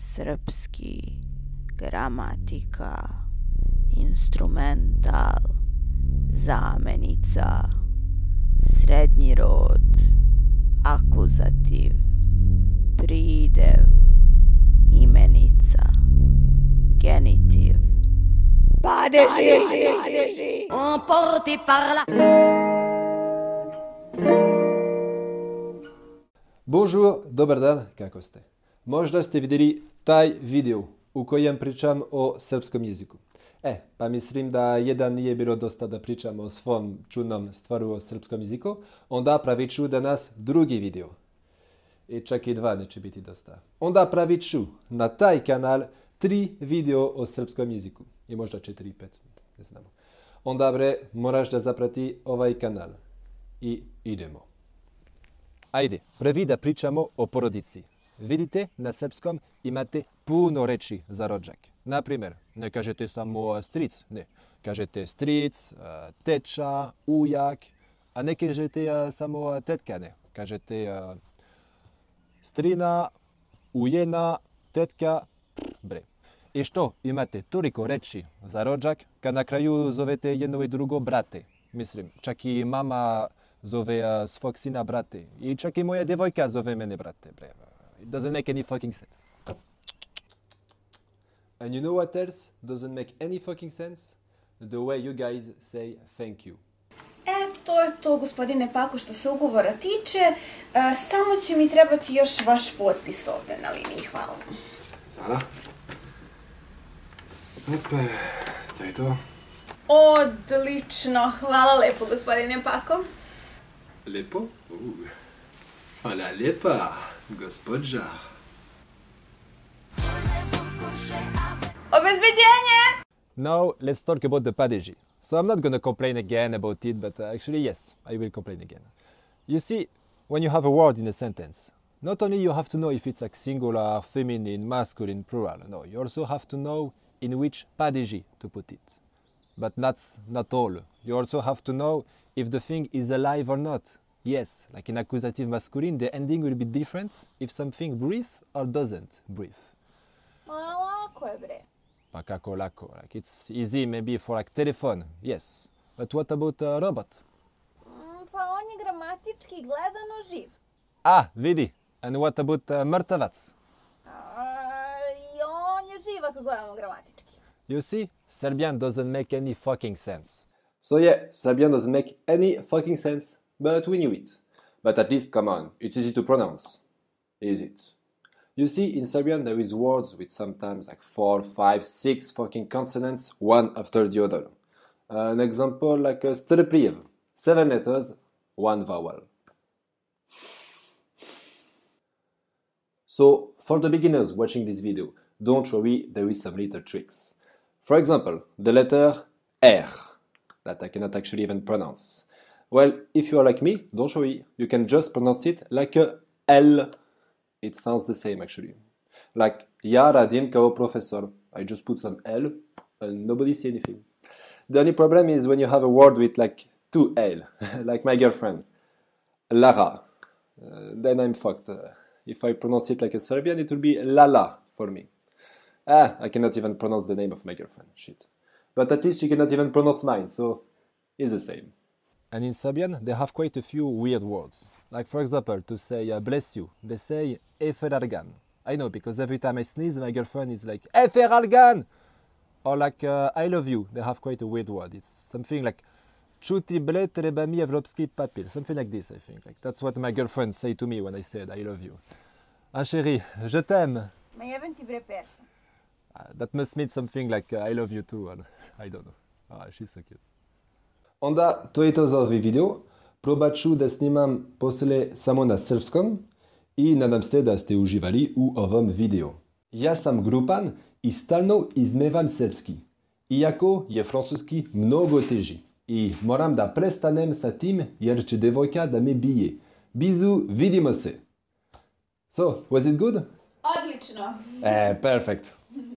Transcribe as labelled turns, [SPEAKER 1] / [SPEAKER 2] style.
[SPEAKER 1] srpski, gramatika, instrumental, zamenica, srednji rod, akuzativ, pridev, imenica, genitiv, padeži.
[SPEAKER 2] Emporté par la...
[SPEAKER 3] Bonjour, dobar dan, kako ste? Možda ste vidjeli taj video u kojem pričam o srpskom jeziku. Pa mislim da jedan nije bilo dosta da pričam o svom čudnom stvaru o srpskom jeziku, onda pravit ću danas drugi video. I čak i dva neće biti dosta. Onda pravit ću na taj kanal 3 video o srpskom jeziku. I možda 4 i 5, ne znamo. Onda bre, moraš da zaprati ovaj kanal. I idemo. Ajde, prvi da pričamo o porodici. Vidite, na srpskom imate puno reči za rođak. Naprimjer, ne kažete samo stric, ne. Kažete stric, teča, ujak, a ne kažete samo tetka, ne. Kažete strina, ujena, tetka, bre. I što imate toliko reči za rođak, kad na kraju zovete jedno i drugo brate. Mislim, čak i mama zove svog sina brate. I čak i moja djevojka zove mene brate, bre. It doesn't make any fucking sense. And you know what else doesn't make any fucking sense? The way you guys say thank you.
[SPEAKER 4] To je to, gospodine Pako, što se ugovora tiče. Samo će mi trebati još vaš potpis ovdje na liniji. Hvala.
[SPEAKER 3] Hvala. Epe, to je to.
[SPEAKER 4] Odlično. Hvala lepo, gospodine Pako.
[SPEAKER 3] Lepo? Hvala lepa, gospođa.
[SPEAKER 4] Obezbeđenje!
[SPEAKER 3] Now, let's talk about the padeji. So I'm not going to complain again about it, but actually, yes, I will complain again. You see, when you have a word in a sentence, not only you have to know if it's like singular, feminine, masculine, plural. No, you also have to know in which padeji to put it. But that's not all. You also have to know if the thing is alive or not. Yes, like in accusative masculine, the ending will be different if something breathes or doesn't breathe.
[SPEAKER 4] Lako je, bre.
[SPEAKER 3] Pa kako lako? Like it's easy maybe for like telephone, yes. But what about a robot?
[SPEAKER 4] Pa on je gramatički gledano živ.
[SPEAKER 3] Vidi. And what about mrtavac?
[SPEAKER 4] I on je živ ako gledamo gramatički.
[SPEAKER 3] You see, Serbian doesn't make any fucking sense. So yeah, Serbian doesn't make any fucking sense, but we knew it. But at least, come on, it's easy to pronounce. Is it? You see, in Serbian there is words with sometimes like 4, 5, 6 fucking consonants, one after the other. An example like a strpljiv, 7 letters, 1 vowel. So, for the beginners watching this video, don't worry, there is some little tricks. For example, the letter R, that I cannot actually even pronounce. Well, if you are like me, don't worry, you can just pronounce it like a L. It sounds the same actually. Like, ja radim kao profesor. I just put some L and nobody see anything. The only problem is when you have a word with like 2 L, like my girlfriend, Lara. Then I'm fucked. If I pronounce it like a Serbian, it will be Lala for me. I cannot even pronounce the name of my girlfriend. Shit. But at least you cannot even pronounce mine, so it's the same. And in Serbian, they have quite a few weird words. Like, for example, to say bless you, they say eferalgan. I know, because every time I sneeze, my girlfriend is like, eferalgan! Or like, I love you, they have quite a weird word. It's something like, čuti ble treba mi evropski papir. Something like this, I think. Like, that's what my girlfriend say to me when I said, I love you. Ah, chérie, je t'aime.
[SPEAKER 4] Ma jebem ti bre perša.
[SPEAKER 3] That must mean something like, I love you too. I don't know. She's so cute. Onda, to je to za ovaj video. Probat ću da snimam poslije samo na srpskom i nadam se da ste uživali u ovom videu. Ja sam Grupan i stalno izmevam srpski, iako je francuski mnogo teži. I moram da prestanem sa tim jer će devojka da me bije. Bizu, vidimo se. So, was it good?
[SPEAKER 4] Odlično.
[SPEAKER 3] Perfect.